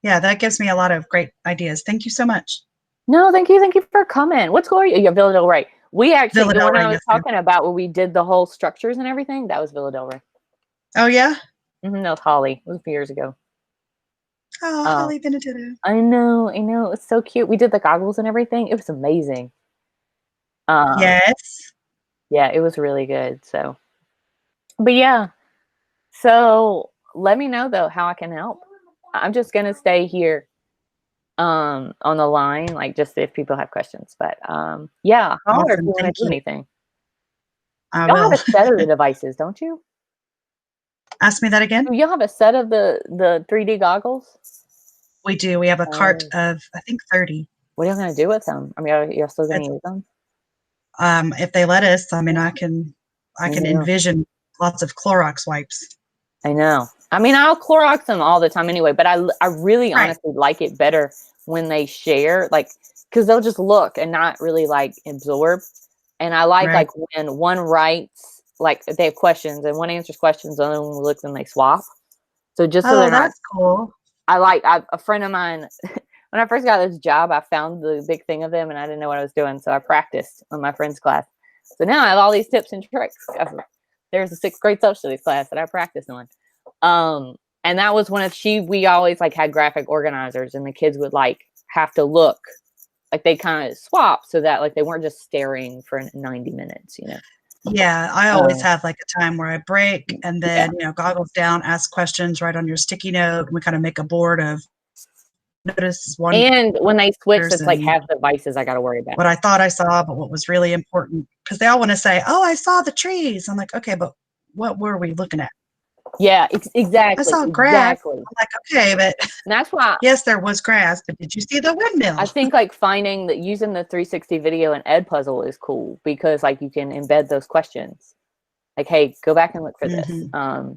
Yeah, that gives me a lot of great ideas. Thank you so much. No, thank you for coming. What's going? Yeah, Villa Del Rey. We actually, Villa the Del one Rey, I was yes, ma'am. talking about where we did the whole structures and everything, that was Villa Del Rey. Oh yeah. That was Holly. It was a few years ago. Oh, Um, Holly Benedetto. I know. It's so cute. We did the goggles and everything. It was amazing. Um, Yes. yeah, it was really good. So, but yeah. So let me know though how I can help. I'm just gonna stay here on the line, like just if people have questions. But yeah, holler if Awesome. you want to Thank do you. anything. I Y'all have will. a set of the devices, don't you? Ask me that again. Y'all have a set of the 3D goggles? We do. We have a cart Oh. of, I think, 30. What are you gonna do with them? I mean, are you still gonna It's, use them? if they let us, I mean, I I can know. envision lots of Clorox wipes. I know. I mean, I'll Clorox them all the time anyway, but I really Right. honestly like it better when they share, like, because they'll just look and not really like absorb. And I like Right. when one writes, like they have questions and one answers questions, and then one looks and they swap. So just so Oh, they're not, that's cool. a friend of mine, when I first got this job, I found the big thing of them and I didn't know what I was doing. So I practiced on my friend's class. So now I have all these tips and tricks. There's a 6th grade social studies class that I practiced on. And that was we always like had graphic organizers and the kids would like have to look, like they kind of swap so that like they weren't just staring for 90 minutes, you know? Yeah, I always have like a time where I break and Yeah. then, goggles down, ask questions, write on your sticky note. And we kind of make a board of notice, And when they switch, wonders, it's like and half the devices I got to worry about. what I thought I saw, but what was really important. Because they all want to say, oh, I saw the trees. I'm like, okay, but what were we looking at? Yeah, I exactly. saw grass. Exactly. I'm like, okay, but And that's why yes, there was grass, but did you see the windmill? I think like finding that using the 360 video and Edpuzzle is cool because like you can embed those questions. Like, hey, go back and look for this. Mm-hmm.